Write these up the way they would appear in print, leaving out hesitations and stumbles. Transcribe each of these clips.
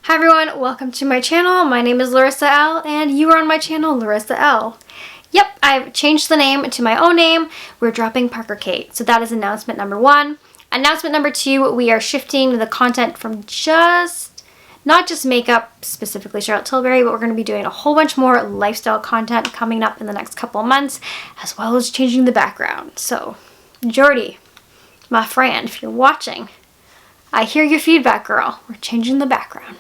Hi everyone, welcome to my channel. My name is Larissa L and you are on my channel, Larissa L. Yep, I've changed the name to my own name. We're dropping Parker Kate. So that is announcement number 1. Announcement number 2, we are shifting the content from not just makeup, specifically Charlotte Tilbury, but we're going to be doing a whole bunch more lifestyle content coming up in the next couple of months, as well as changing the background. So, Jordy, my friend, if you're watching, I hear your feedback, girl. We're changing the background.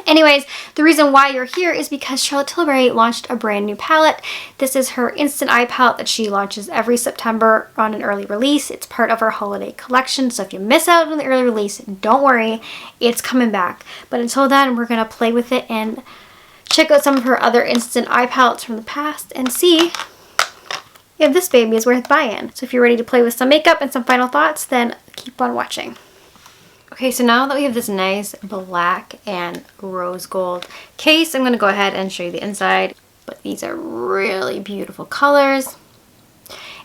Anyways, the reason why you're here is because Charlotte Tilbury launched a brand new palette. This is her Instant Eye palette that she launches every September on an early release. It's part of her holiday collection, so if you miss out on the early release, don't worry, it's coming back. But until then, we're going to play with it and check out some of her other Instant Eye palettes from the past and see if this baby is worth buying. So if you're ready to play with some makeup and some final thoughts, then keep on watching. Okay, so now that we have this nice black and rose gold case, I'm going to go ahead and show you the inside. But these are really beautiful colors.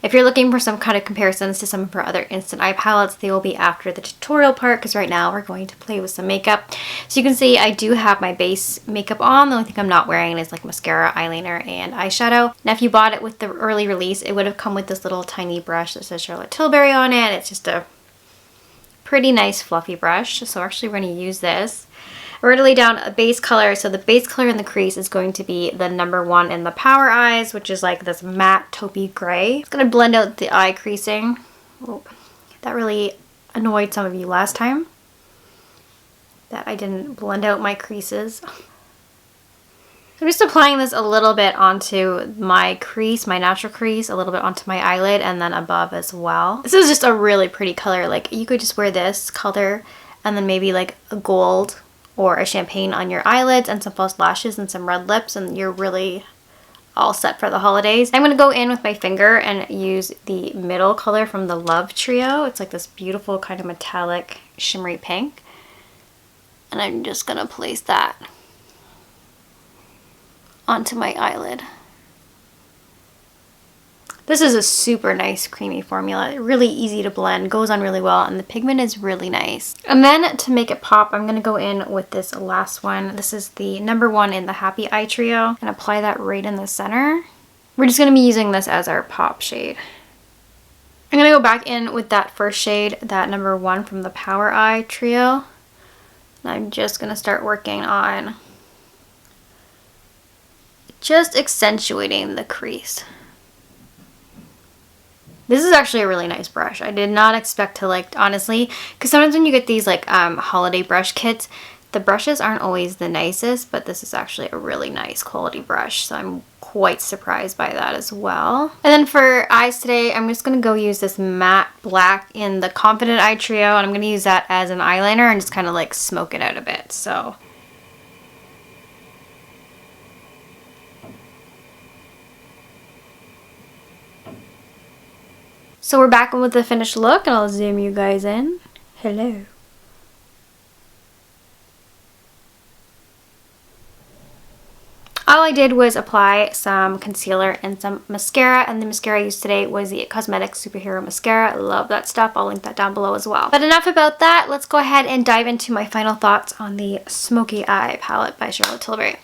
If you're looking for some kind of comparisons to some of our other Instant Eye palettes, they will be after the tutorial part because right now we're going to play with some makeup. So you can see I do have my base makeup on. The only thing I'm not wearing is like mascara, eyeliner, and eyeshadow. Now if you bought it with the early release, it would have come with this little tiny brush that says Charlotte Tilbury on it. It's just a pretty nice fluffy brush, so actually we're going to use this. We're going to lay down a base color, so the base color in the crease is going to be the number 1 in the Power Eyes, which is like this matte taupey gray. It's going to blend out the eye creasing. Oh, that really annoyed some of you last time, that I didn't blend out my creases. I'm just applying this a little bit onto my crease, my natural crease, a little bit onto my eyelid, and then above as well. This is just a really pretty color. Like, you could just wear this color and then maybe like a gold or a champagne on your eyelids and some false lashes and some red lips, and you're really all set for the holidays. I'm going to go in with my finger and use the middle color from the Love Trio. It's like this beautiful kind of metallic shimmery pink. And I'm just going to place that onto my eyelid. This is a super nice creamy formula, really easy to blend, goes on really well, and the pigment is really nice. And then to make it pop, I'm going to go in with this last one. This is the number 1 in the Happy Eye Trio, and apply that right in the center. We're just going to be using this as our pop shade. I'm going to go back in with that first shade, that number 1 from the Power Eye Trio. And I'm just going to start working on just accentuating the crease. This is actually a really nice brush. I did not expect to, like, honestly, because sometimes when you get these like holiday brush kits, the brushes aren't always the nicest, but this is actually a really nice quality brush, so I'm quite surprised by that as well. And then for eyes today, I'm just going to go use this matte black in the Confident Eye Trio, and I'm going to use that as an eyeliner and just kind of like smoke it out a bit. So we're back with the finished look, and I'll zoom you guys in. Hello. All I did was apply some concealer and some mascara, and the mascara I used today was the Cosmetics Superhero Mascara. I love that stuff. I'll link that down below as well. But enough about that. Let's go ahead and dive into my final thoughts on the Smokey Eye palette by Charlotte Tilbury.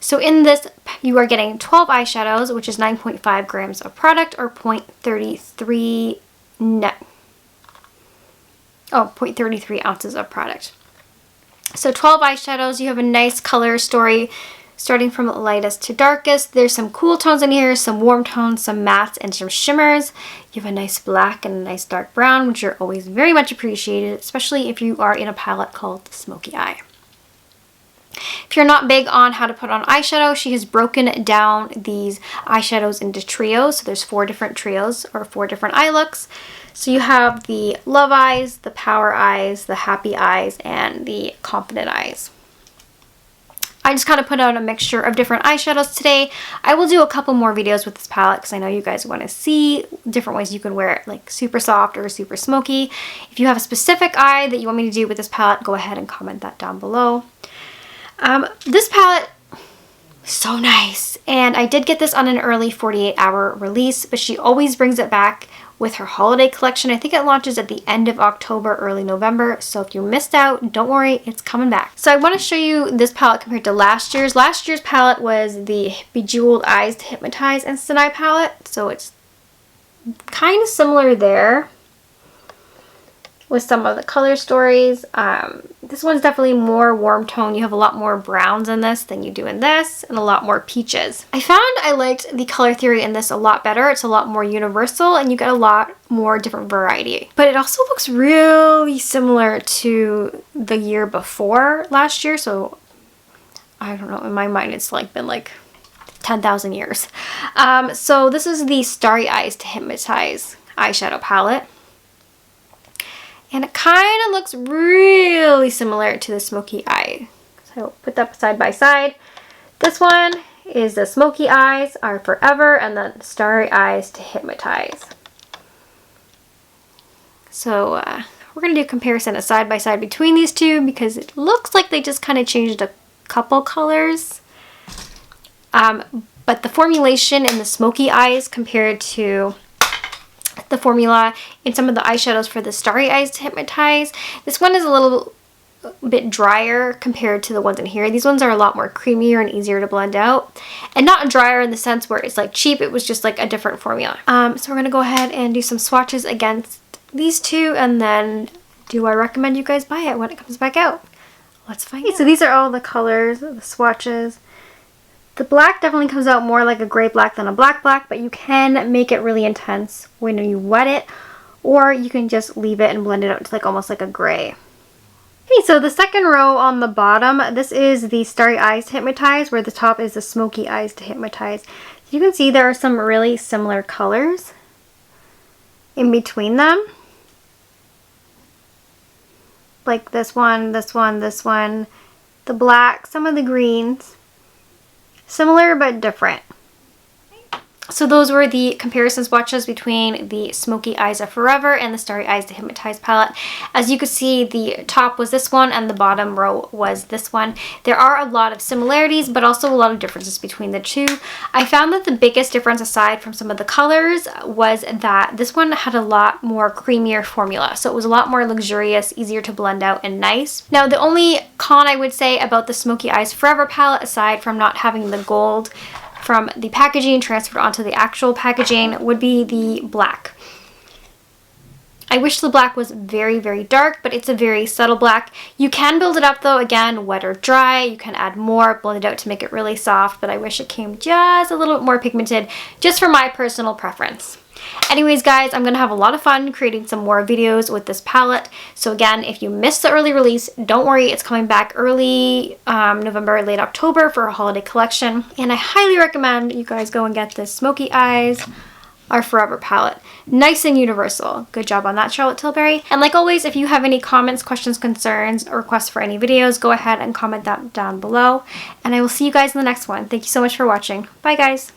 So in this, you are getting 12 eyeshadows, which is 9.5 grams of product, or 0.33 ounces of product. So 12 eyeshadows. You have a nice color story starting from lightest to darkest. There's some cool tones in here, some warm tones, some mattes, and some shimmers. You have a nice black and a nice dark brown, which are always very much appreciated, especially if you are in a palette called the Smokey Eye. If you're not big on how to put on eyeshadow, she has broken down these eyeshadows into trios. So there's 4 different trios, or 4 different eye looks. So you have the Love Eyes, the Power Eyes, the Happy Eyes, and the Confident Eyes. I just kind of put out a mixture of different eyeshadows today. I will do a couple more videos with this palette because I know you guys want to see different ways you can wear it, like super soft or super smoky. If you have a specific eye that you want me to do with this palette, go ahead and comment that down below. This palette, so nice, and I did get this on an early 48-hour release, but she always brings it back with her holiday collection. I think it launches at the end of October, early November. So if you missed out, don't worry, it's coming back. So I want to show you this palette compared to last year's. Last year's palette was the Bejeweled Eyes to Hypnotize Instant Eye palette. So it's kind of similar there with some of the color stories. This one's definitely more warm tone. You have a lot more browns in this than you do in this, and a lot more peaches. I found I liked the color theory in this a lot better. It's a lot more universal and you get a lot more different variety. But it also looks really similar to the year before last year. So I don't know, in my mind it's like been like 10,000 years. So this is the Starry Eyes to Hypnotize eyeshadow palette. And it kind of looks really similar to the Smokey Eye. So I'll put that side by side. This one is the Smokey Eyes Are Forever and the Starry Eyes to Hypnotize. So we're going to do a comparison of side by side between these two because it looks like they just kind of changed a couple colors. But the formulation in the Smokey Eyes compared to the formula in some of the eyeshadows for the Starry Eyes to Hypnotize, this one is a little bit drier compared to the ones in here. These ones are a lot more creamier and easier to blend out, and not drier in the sense where it's like cheap. It was just like a different formula. So we're gonna go ahead and do some swatches against these two, and then do I recommend you guys buy it when it comes back out? Let's find out. So these are all the colors, the swatches. The black definitely comes out more like a gray black than a black black, but you can make it really intense when you wet it, or you can just leave it and blend it out to like almost like a gray. Okay, so the second row on the bottom, this is the Starry Eyes to Hypnotize, where the top is the Smokey Eyes to Hypnotize. So you can see there are some really similar colors in between them. Like this one, this one, this one, the black, some of the greens. Similar but different. So those were the comparison swatches between the Smokey Eyes Are Forever and the Starry Eyes to Hypnotize palette. As you could see, the top was this one and the bottom row was this one. There are a lot of similarities, but also a lot of differences between the two. I found that the biggest difference, aside from some of the colors, was that this one had a lot more creamier formula. So it was a lot more luxurious, easier to blend out, and nice. Now, the only con I would say about the Smokey Eyes Forever palette, aside from not having the gold from the packaging transferred onto the actual packaging, would be the black. I wish the black was very, very dark, but it's a very subtle black. You can build it up though, again, wet or dry. You can add more, blend it out to make it really soft, but I wish it came just a little bit more pigmented, just for my personal preference. Anyways, guys, I'm going to have a lot of fun creating some more videos with this palette. So again, if you missed the early release, don't worry, it's coming back early November, late October for a holiday collection. And I highly recommend you guys go and get this Smokey Eyes Are Forever palette. Nice and universal. Good job on that, Charlotte Tilbury. And like always, if you have any comments, questions, concerns, or requests for any videos, go ahead and comment that down below. And I will see you guys in the next one. Thank you so much for watching. Bye, guys.